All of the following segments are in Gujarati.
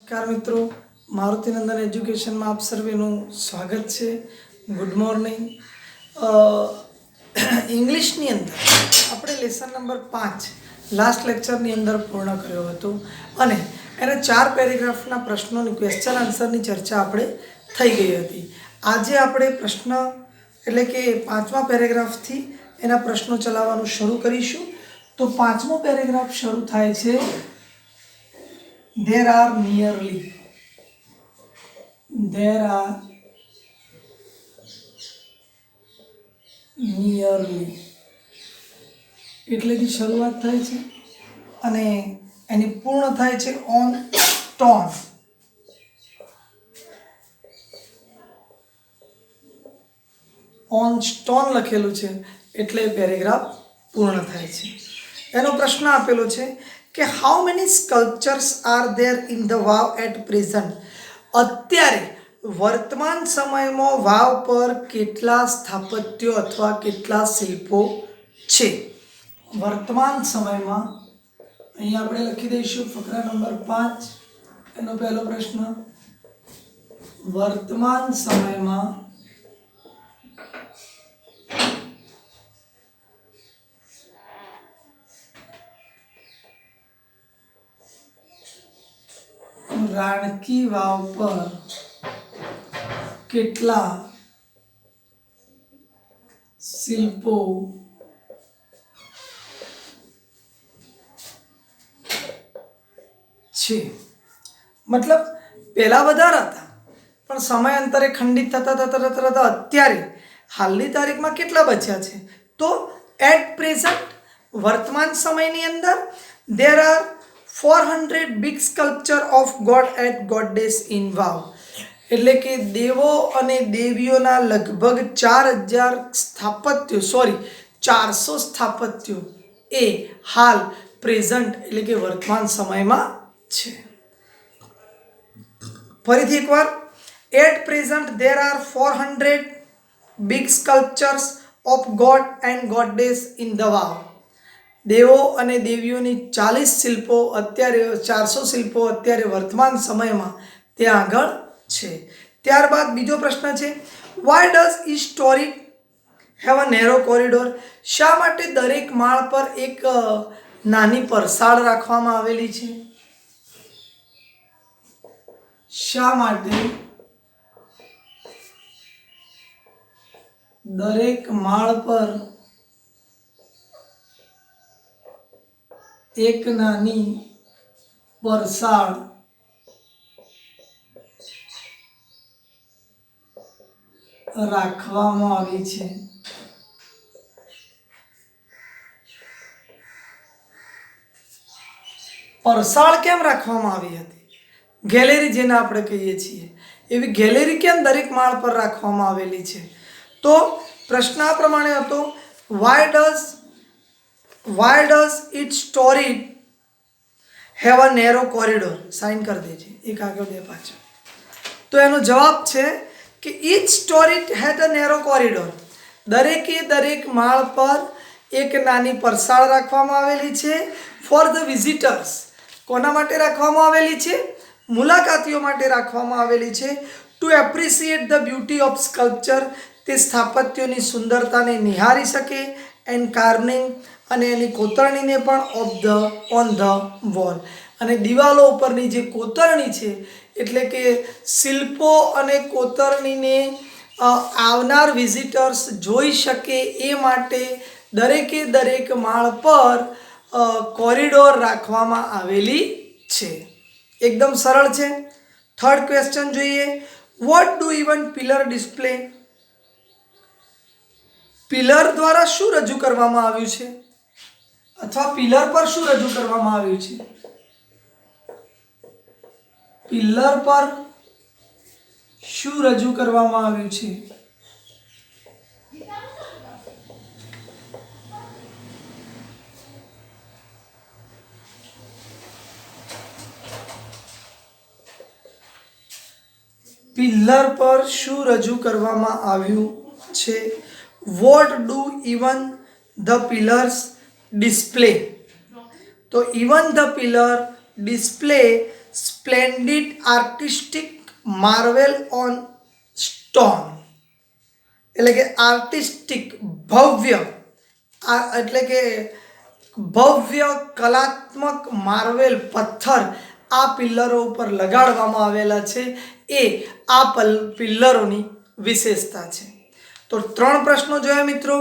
નમસ્કાર મિત્રો, મારુતિનંદન એજ્યુકેશનમાં આપ સર્વેનું સ્વાગત છે. Good morning. ઇંગ્લિશની અંદર આપણે લેસન નંબર 5 લાસ્ટ લેક્ચરની અંદર પૂર્ણ કર્યો હતો અને એને 4 પેરેગ્રાફના પ્રશ્નોની ક્વેશ્ચન આન્સરની ચર્ચા આપણે થઈ ગઈ હતી. આજે આપણે પ્રશ્ન એટલે કે 5મા પેરેગ્રાફથી એના પ્રશ્નો ચલાવવાનું શરૂ કરીશું. તો 5મો પેરેગ્રાફ શરૂ થાય છે, there are nearly એટલેથી શરૂઆત થાય છે અને એની પૂર્ણ થાય છે ઓન સ્ટોન લખેલું છે એટલે પેરેગ્રાફ પૂર્ણ થાય છે. એનો પ્રશ્ન આપેલો છે કે how many sculptures are there in the vav at present. અત્યારે વર્તમાન સમયમાં વાવ પર કેટલા સ્થાપત્યો અથવા કેટલા શિલ્પો છે. વર્તમાન સમયમાં અહીંયા આપણે લખી દઈશું ફકરા નંબર 5. એનો પહેલો પ્રશ્ન, વર્તમાન સમયમાં રાણકી વાવ પર કેટલા શિલ્પો છે. મતલબ પહેલા વધારે હતા પણ સમયાંતરે ખંડિત થતા અત્યારે હાલની તારીખમાં કેટલા બચ્યા છે. તો એટ પ્રેઝન્ટ વર્તમાન સમયની અંદર there are 400 big sculpture of God and Goddess in વાવ. એટલે કે દેવો અને દેવીઓના લગભગ 400 સ્થાપત્યો એ હાલ પ્રેઝન્ટ એટલે કે વર્તમાન સમયમાં છે. ફરીથી એકવાર, at present there are 400 big sculptures of God and Goddess in the વાવ. દેવો અને દેવીઓની 40 શિલ્પો અત્યારે 400 શિલ્પો અત્યારે વર્તમાન સમયમાં ત્યાં આગળ છે. ત્યારબાદ બીજો પ્રશ્ન છે, why does historic have a narrow corridor. શા માટે દરેક માળ પર એક નાની પરસાળ રાખવામાં આવેલી છે. શા માટે દરેક માળ પર એક નાની પરસાળ રાખવામાં આવી છે. પરસાળ કેમ રાખવામાં આવી હતી? ગેલેરી જેને આપણે કહીએ છીએ એવી ગેલેરી કેમ દરેક માળ પર રાખવામાં આવેલી છે? તો પ્રશ્ન આ પ્રમાણે હતો, why does each story have a narrow corridor. Sign કરી દેજે, એક આગળ બે પાછળ. તો એનો જવાબ છે કે each story had a narrow corridor. દરેક માળ પર એક નાની પરસાળ રાખવામાં આવેલી છે. For the visitors. કોના માટે રાખવામાં આવેલી છે? મુલાકાતીઓ માટે રાખવામાં આવેલી છે. To appreciate the beauty of sculpture. તે સ્થાપત્યોની સુંદરતાને નિહાળી શકે. એન્ડ કાર્વિંગ અને એની કોતરણીને પણ ઓન ધ વોલ. અને દિવાલો ઉપરની જે કોતરણી છે એટલે કે શિલ્પો અને કોતરણીને આવનાર વિઝિટર્સ જોઈ શકે એ માટે દરેક માળ પર કોરિડોર રાખવામાં આવેલી છે. એકદમ સરળ છે. થર્ડ ક્વેશ્ચન જોઈએ, vote do even pillar display. Pillar દ્વારા શું રજૂ કરવામાં આવ્યું છે અથવા પિલર પર શું રજૂ કરવામાં આવ્યું છે? પિલર પર શું રજૂ કરવામાં આવ્યું છે? પિલર પર શું રજૂ કરવામાં આવ્યું છે? What do even the pillars display. તો even the pillar display splendid artistic marvel on stone, એટલે કે આર્ટિસ્ટિક ભવ્ય, એટલે કે ભવ્ય કલાત્મક માર્વેલ પથ્થર આ પિલ્લરો ઉપર લગાડવામાં આવેલા છે, એ આ પિલ્લરોની વિશેષતા છે. તો 3 પ્રશ્નો જોયા મિત્રો.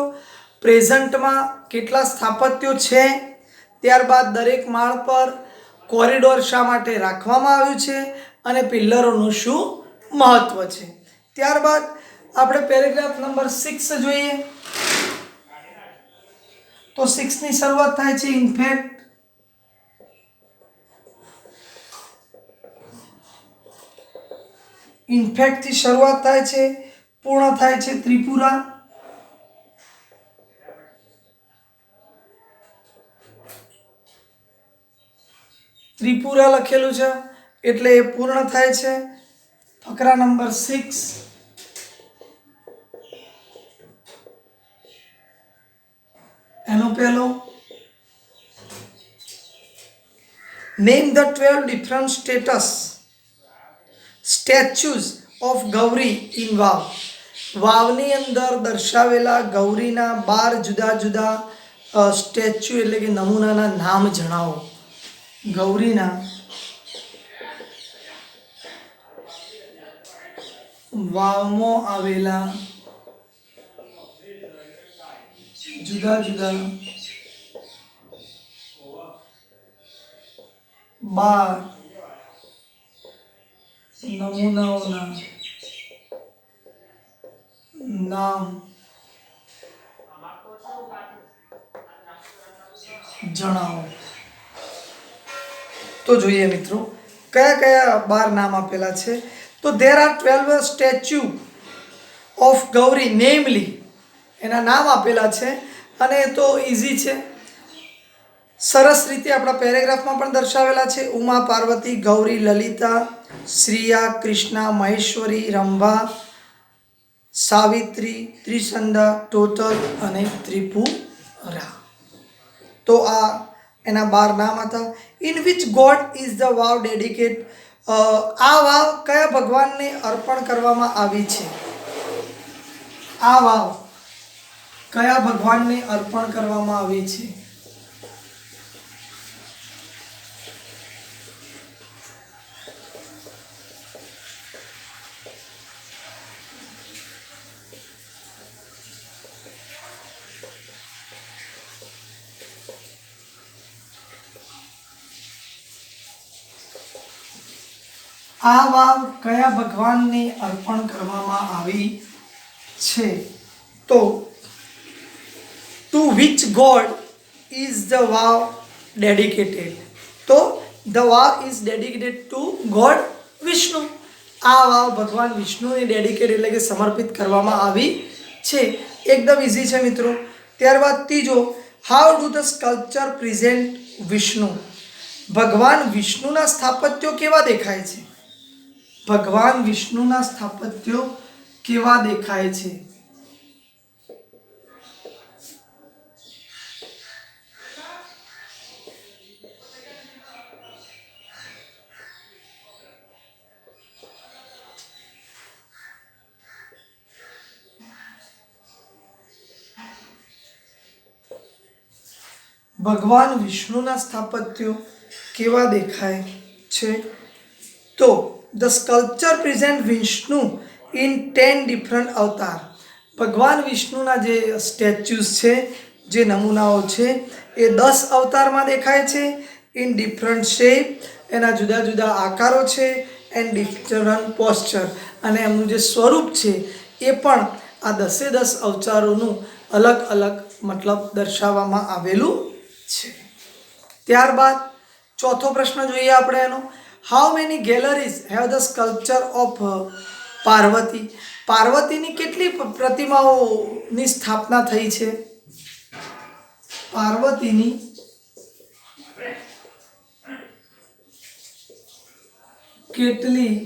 પ્રેઝન્ટમાં કેટલા સ્થાપત્યો છે, ત્યારબાદ દરેક માળ પર કોરિડોર શા માટે રાખવામાં આવ્યું છે અને પિલ્લરોનું શું મહત્વ છે. ત્યારબાદ આપણે પેરેગ્રાફ નંબર 6 જોઈએ. તો 6 ની શરૂઆત થાય છે ઇનફેક્ટ થી શરૂઆત થાય છે, પૂર્ણ થાય છે ત્રિપુરા. ત્રિપુરા લખેલું છે એટલે એ પૂર્ણ થાય છે. ફકરા નંબર 6. એનો પહેલો, name the 12 different statues of Gauri in vav. વાવની અંદર દર્શાવેલા ગૌરીના 12 જુદા જુદા સ્ટેચ્યુ એટલે કે નમૂનાના નામ જણાવો. ગૌરીના વાવમાં આવેલા જુદા જુદા 12 નમૂનાઓના નામ જણાવો. તો જોઈએ મિત્રો કયા કયા 12 નામ આપેલા છે. તો there are 12 statue of Gauri, નેમલી એના નામ આપેલા છે અને એ તો ઈઝી છે, સરસ રીતે આપણા પેરેગ્રાફમાં પણ દર્શાવેલા છે. ઉમા, પાર્વતી, ગૌરી, લલિતા, શ્રીયા, કૃષ્ણા, મહેશ્વરી, રંભા, સાવિત્રી, ત્રિસંધા, ટોટલ અને ત્રિપુરા. તો આ એના 12 નામ હતા. In which god is the vav dedicate. આ વાવ કયા ભગવાનને અર્પણ કરવામાં આવી છે? આ વાવ કયા ભગવાનને અર્પણ કરવામાં આવી છે? આ વાવ કયા ભગવાનને અર્પણ કરવામાં આવી છે? તો to which god is the vav dedicated? તો the vav is dedicated to god Vishnu. આ વાવ ભગવાન વિષ્ણુને ડેડિકેટ એટલે કે સમર્પિત કરવામાં આવી છે. એકદમ ઇઝી છે મિત્રો. ત્યારબાદ ત્રીજો, how do the sculpture present Vishnu. ભગવાન વિષ્ણુના સ્થાપત્યો કેવા દેખાય છે? ભગવાન વિષ્ણુના સ્થાપત્યો કેવા દેખાય છે? ભગવાન વિષ્ણુના સ્થાપત્યો કેવા દેખાય છે? તો the sculpture present Vishnu in 10 different અવતાર. ભગવાન વિષ્ણુના જે સ્ટેચ્યુઝ છે, જે નમૂનાઓ છે, એ 10 અવતારમાં દેખાય છે. ઇન ડિફરન્ટ શેપ, એના જુદા જુદા આકારો છે. એન્ડ ડિફરન્ટ પોસ્ચર, અને એમનું જે સ્વરૂપ છે એ પણ આ 10 અવતારોનું અલગ અલગ મતલબ દર્શાવવામાં આવેલું છે. ત્યારબાદ ચોથો પ્રશ્ન જોઈએ આપણે એનો. How many galleries have the sculpture of Parvati. પાર્વતીની કેટલી પ્રતિમાઓની સ્થાપના થઈ છે? પાર્વતીની કેટલી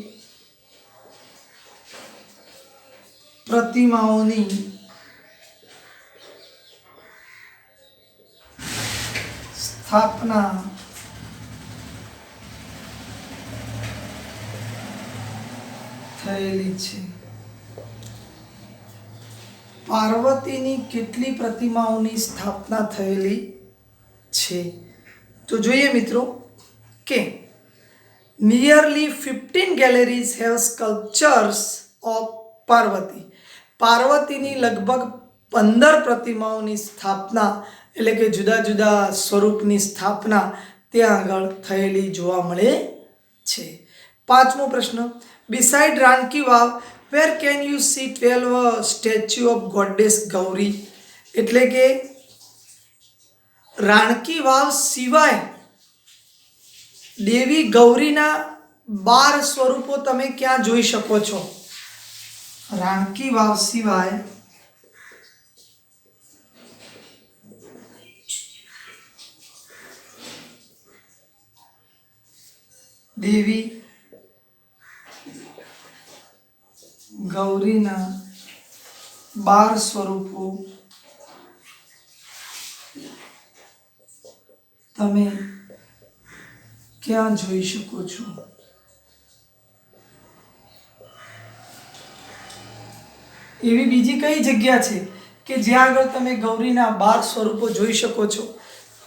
પ્રતિમાઓની સ્થાપના થયેલી છે? પાર્વતીની કેટલી પ્રતિમાઓની સ્થાપના થયેલી છે? તો જોઈએ મિત્રો કે nearly 15 galleries have sculptures of Parvati. પાર્વતીની લગભગ 15 પ્રતિમાઓની સ્થાપના એટલે કે જુદા જુદા સ્વરૂપની સ્થાપના ત્યાં આગળ થયેલી જોવા મળે છે. પાંચમો પ્રશ્ન, beside Rani ki vav where can you see 12 statue of goddess Gauri? એટલે કે રાણકી વાવ સિવાય દેવી ગૌરીના 12 સ્વરૂપો તમે ક્યાં જોઈ શકો છો? રાણકી વાવ સિવાય દેવી ગૌરીના 12 સ્વરૂપો તમે ક્યાં જોઈ શકો છો? એવી બીજી કઈ જગ્યા છે કે જ્યાં આગળ તમે ગૌરીના 12 સ્વરૂપો જોઈ શકો છો?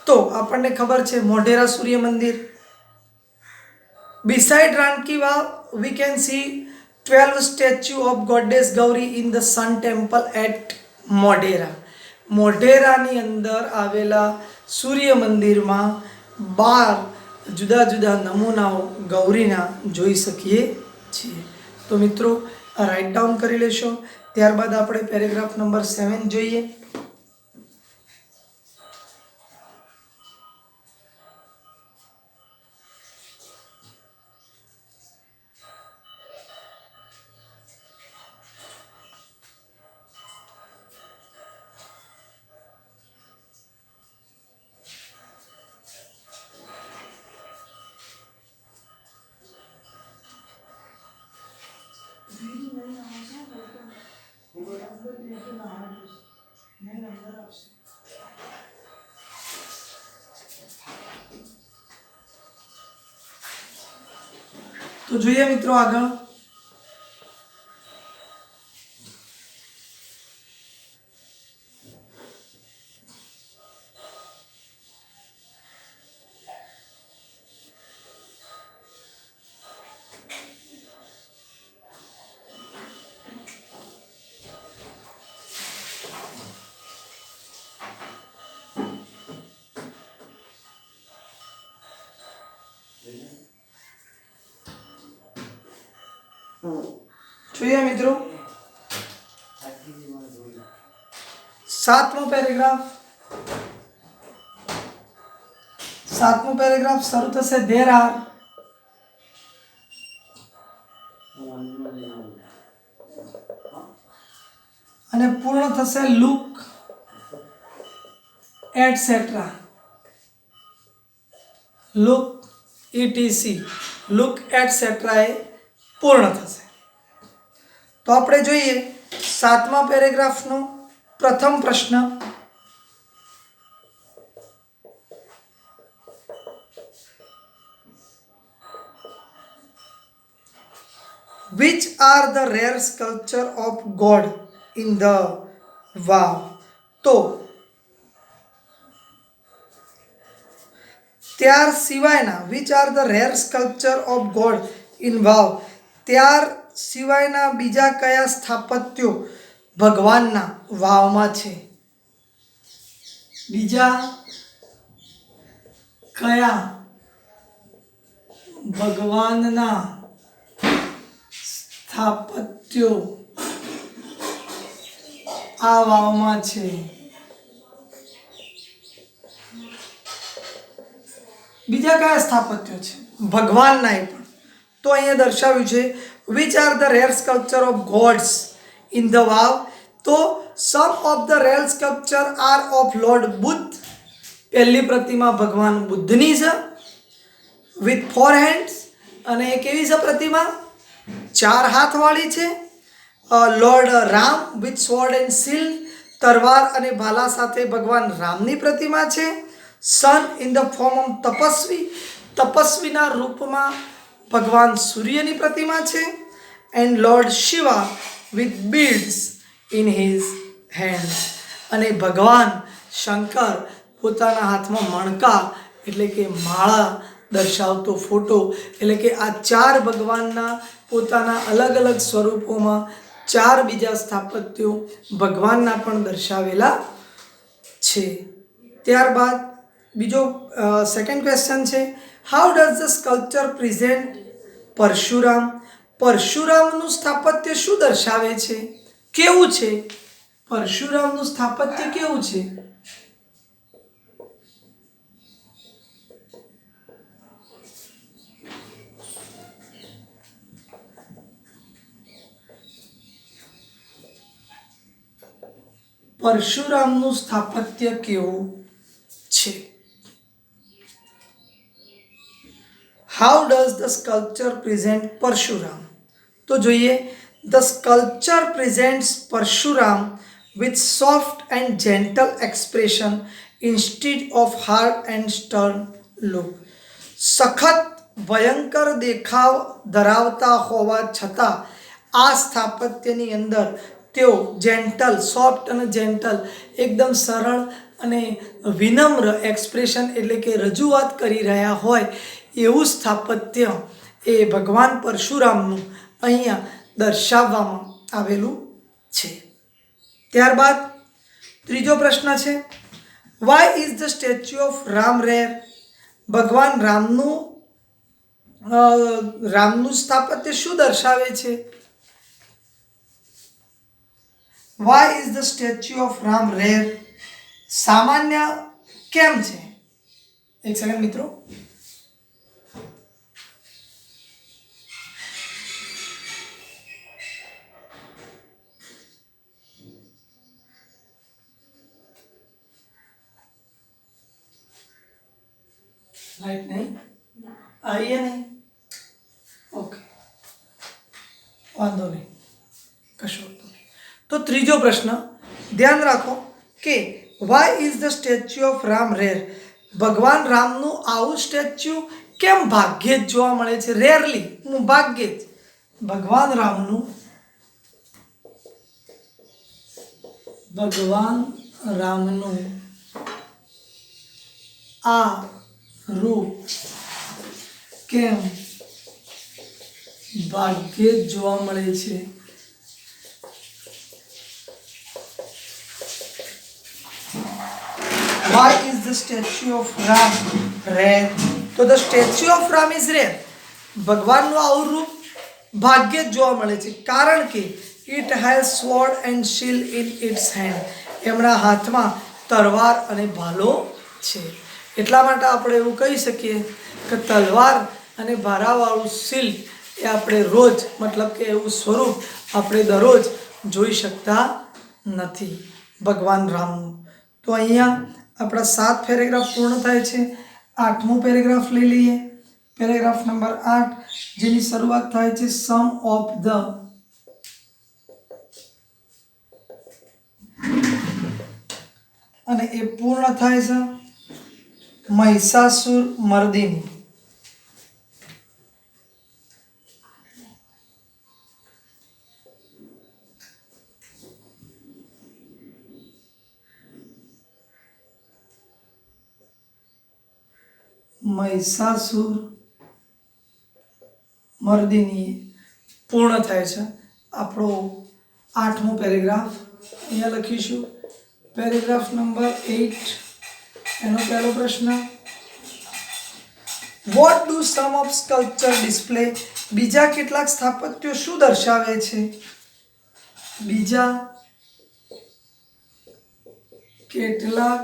તો આપણને ખબર છે મોઢેરા સૂર્ય મંદિર. Beside Ranki Vav, we can see 12 statue of goddess Gauri in the Sun Temple at Modhera. મોઢેરાની અંદર આવેલા સૂર્ય મંદિરમાં 12 જુદા જુદા નમૂનાઓ ગૌરીના જોઈ શકીએ છીએ. તો મિત્રો આ રાઇટ ડાઉન કરી લેશો. ત્યારબાદ આપણે પેરેગ્રાફ નંબર 7 જોઈએ. તો જોઈએ મિત્રો આગળ. જોઈએ મિત્રો સાતમો પેરેગ્રાફ શરૂ થશે there are અને પૂર્ણ થશે look etc. look etc. look etc. એ પૂર્ણ થશે. તો આપણે જોઈએ સાતમા પેરેગ્રાફનો પ્રથમ પ્રશ્ન. Which are the rare sculpture of God in the wow? તો ત્યાર સિવાયના which are the rare sculpture of God in wow? ત્યાર સિવાયના બીજા કયા સ્થાપત્યો ભગવાનના વાવમાં છે? બીજા કયા ભગવાનના સ્થાપત્યો આ વાવમાં છે? બીજા કયા સ્થાપત્યો છે ભગવાનના? એ પણ તો અહીંયા દર્શાવ્યું છે which are the rare sculpture of gods in the wow? તો some of the rare sculpture are of Lord Buddha. પહેલી પ્રતિમા ભગવાન બુદ્ધની છે with 4 hands. અને એ કેવી છે પ્રતિમા? 4 હાથવાળી છે. Lord Ram with sword and shield, તરવાર અને ભાલા સાથે ભગવાન રામની પ્રતિમા છે. સન in the form of Tapasvi, તપસ્વીના રૂપમાં ભગવાન સૂર્યની પ્રતિમા છે. and Lord Shiva with beads in his hands. અને ભગવાન શંકર પોતાના હાથમાં મણકા એટલે કે માળા દર્શાવતો ફોટો, એટલે કે આ ચાર ભગવાનના પોતાના અલગ અલગ સ્વરૂપોમાં ચાર બીજા સ્થાપત્યો ભગવાનના પણ દર્શાવેલા છે. ત્યારબાદ બીજો સેકન્ડ ક્વેશ્ચન છે, how does the sculpture present Parshuram? પરશુરામનું સ્થાપત્ય શું દર્શાવે છે, કેવું છે? પરશુરામનું સ્થાપત્ય કેવું છે? પરશુરામનું સ્થાપત્ય કેવું છે? How does the sculpture present Parshuram? તો જોઈએ, the sculpture presents Parshuram with soft and gentle expression instead of hard and stern look. સખત ભયંકર દેખાવ ધરાવતા હોવા છતાં આ સ્થાપત્યની અંદર તેઓ જેન્ટલ, સોફ્ટ અને જેન્ટલ, એકદમ સરળ અને વિનમ્ર એક્સપ્રેશન એટલે કે રજૂઆત કરી રહ્યા હોય એવું સ્થાપત્ય એ ભગવાન પરશુરામનું અહીંયા દર્શાવવામાં આવેલું છે. ત્યારબાદ ત્રીજો પ્રશ્ન છે, why is the statue of Ram rare? ભગવાન રામનું સ્થાપત્ય શું દર્શાવે છે? Why is the statue of Ram rare? સામાન્ય કેમ છે? એક સેકન્ડ મિત્રો. लाइट नहीं आई है, नहीं ओके, वांधो नहीं, कशो नहीं. तो ત્રીજો પ્રશ્ન ધ્યાન રાખો કે why is the statue of Ram rare? ભગવાન રામનું આવું સ્ટેચ્યુ કેમ ભાગ્યે જ જોવા મળે છે? રેરલી, ભાગ્યે જ ભગવાન રામનું આ રૂપ કેમ ભાગ્યે જ જોવા મળે છે? Why is the statue of Ram rare? તો the statue of Ram is rare. ભગવાનનું આવું રૂપ ભાગ્યે જ જોવા મળે છે, કારણ કે it has sword and shield in its hand. એમના હાથમાં તલવાર અને ભાલો છે. એટલા માટે આપણે એવું કહી શકીએ કે તલવાર અને ભારાવાળું શિલ્ડ એ આપણે રોજ, મતલબ કે એવું સ્વરૂપ આપણે દરરોજ જોઈ શકતા નથી ભગવાન રામનું. તો અહીંયા આપણા 7 પેરેગ્રાફ પૂર્ણ થાય છે. 8મો પેરેગ્રાફ લઈ લઈએ. પેરેગ્રાફ નંબર 8, જેની શરૂઆત થાય છે સમ ઓફ ધ, અને એ પૂર્ણ થાય છે મહિષાસુર મર્દિની. મહિષાસુર મર્દિની પૂર્ણ થાય છે આપણો 8મો પેરેગ્રાફ. અહીંયા લખીશું પેરેગ્રાફ નંબર 8, એનો પહેલો પ્રશ્ન, what do some of sculpture display? બીજા કેટલાક સ્થાપત્યો શું દર્શાવે છે? બીજા કેટલાક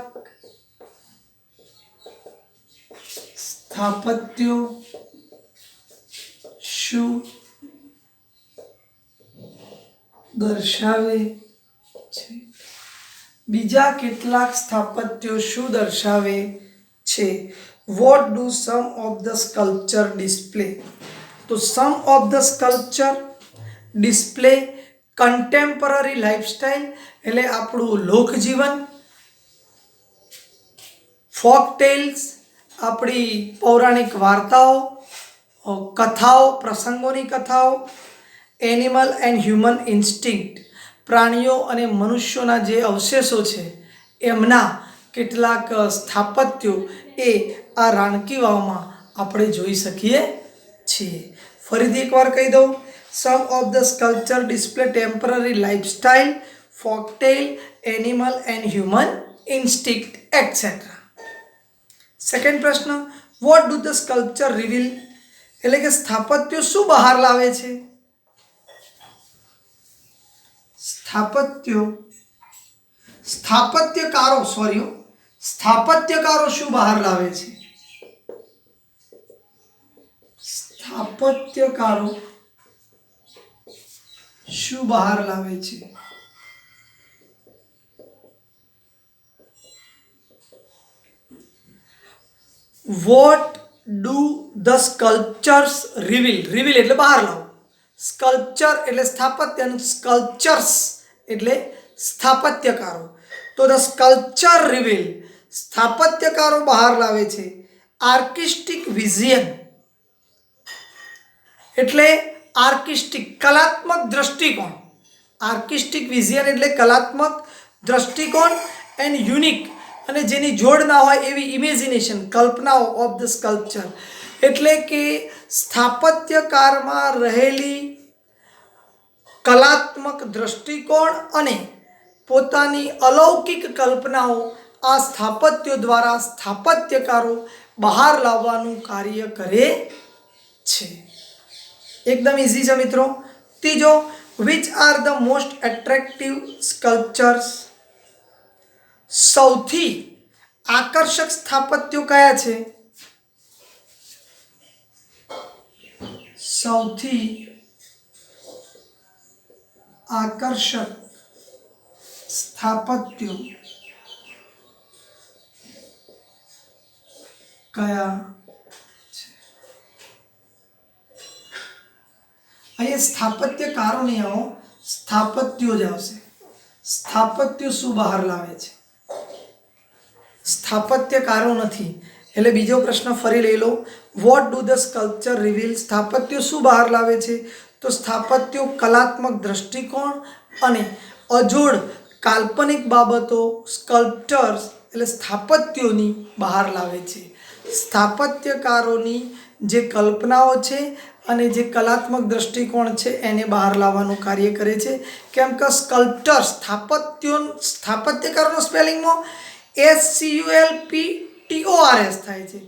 સ્થાપત્યો શું દર્શાવે છે? બીજા કેટલાક સ્થાપત્યો શું દર્શાવે છે? What do some of the sculpture display? તો some of the sculpture display contemporary lifestyle એટલે આપણું લોકજીવન, ફોક ટેલ્સ આપણી પૌરાણિક વાર્તાઓ, કથાઓ, પ્રસંગોની કથાઓ, એનિમલ એન્ડ હ્યુમન ઇન્સ્ટિંક્ટ, પ્રાણીઓ અને મનુષ્યોના જે અવશેષો છે એમના કેટલાક સ્થાપત્યો એ આ રાણકી વાવમાં આપણે જોઈ શકીએ છીએ. ફરીથી એકવાર કહી દઉં, some of the sculpture display temporary lifestyle, folktale, animal and human instinct etcetera. Second પ્રશ્ન, what do the sculpture reveal, એટલે કે સ્થાપત્યો શું બહાર લાવે છે? સ્થાપત્યકારો શું બહાર લાવે છે? સ્થાપત્યકારો શું બહાર લાવે છે? What do the sculptures reveal, reveal એટલે બહાર લાવો, સ્કલ્પચર એટલે સ્થાપત્ય અને સ્કલ્પચર્સ એટલે સ્થાપત્યકારો. તો ધ સ્કલ્પચર રિવીલ, સ્થાપત્યકારો બહાર લાવે છે આર્ટિસ્ટિક વિઝન, એટલે આર્ટિસ્ટિક કલાત્મક દ્રષ્ટિકોણ, આર્ટિસ્ટિક વિઝન એટલે કલાત્મક દ્રષ્ટિકોણ, એન્ડ યુનિક અને જેની જોડ ના હોય એવી ઇમેજિનેશન, કલ્પનાઓ ઓફ ધ સ્કલ્પચર, એટલે કે સ્થાપત્યકારમાં રહેલી કલાત્મક દ્રષ્ટિકોણ અને પોતાની અલૌકિક કલ્પનાઓ આ સ્થાપત્યો દ્વારા સ્થાપત્યકારો બહાર લાવવાનું કાર્ય કરે છે. એકદમ ઇઝી છે મિત્રો. ત્રીજો, which are the most attractive sculptures, સૌથી આકર્ષક સ્થાપત્યો કયા છે? સૌથી આકર્ષક સ્થાપત્યો કયા છે? અહીંયા સ્થાપત્યકારો નહીં આવો, સ્થાપત્યો જ આવશે. સ્થાપત્યો શું બહાર લાવે છે? સ્થાપત્યકારો નથી. એટલે બીજો પ્રશ્ન ફરી લઈ લો, what do the sculpture reveal, સ્થાપત્યો શું બહાર લાવે છે? તો સ્થાપત્યો કલાત્મક દ્રષ્ટિકોણ અને અજોડ કાલ્પનિક બાબતો સ્કલ્પચર્સ એટલે સ્થાપત્યોની બહાર લાવે છે. સ્થાપત્યકારોની જે કલ્પનાઓ છે અને જે કલાત્મક દ્રષ્ટિકોણ છે એને બહાર લાવવાનું કાર્ય કરે છે. કેમ કે સ્કલ્પચર સ્થાપત્યકારોનો સ્પેલિંગમાં SCULPTORS થાય છે,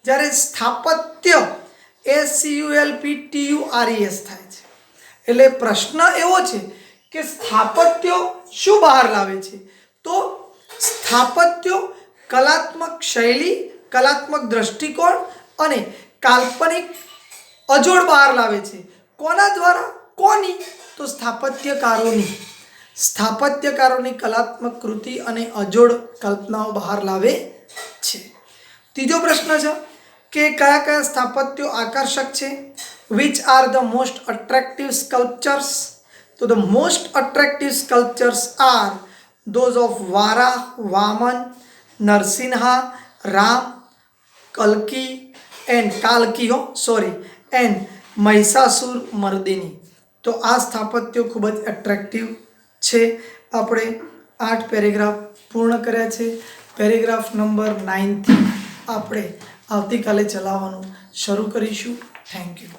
જ્યારે સ્થાપત્ય SCULPTURES થાય છે. એટલે પ્રશ્ન એવો છે કે સ્થાપત્યો શું બહાર લાવે છે? તો સ્થાપત્યો કલાત્મક શૈલી, કલાત્મક દ્રષ્ટિકોણ અને કાલ્પનિક અજોડ બહાર લાવે છે. કોના દ્વારા? કોની? તો સ્થાપત્યકારોની. સ્થાપત્યકારોની કલાત્મક કૃતિ અને અજોડ કલ્પનાઓ બહાર લાવે છે. ત્રીજો પ્રશ્ન છે કે કયા કયા સ્થાપત્યો આકર્ષક છે? Which are the most attractive sculptures, તો the most attractive sculptures are those of Vara, Vaman, Narsinha, Ram, Kalki and Mahishasur Mardini. તો આ સ્થાપત્યો ખૂબ જ એટ્રેક્ટિવ છે. આપણે 8 પેરેગ્રાફ પૂર્ણ કર્યા છે. પેરેગ્રાફ નંબર 9 થી આપણે આવતીકાલે ચલાવવાનું શરૂ કરીશું. Thank you.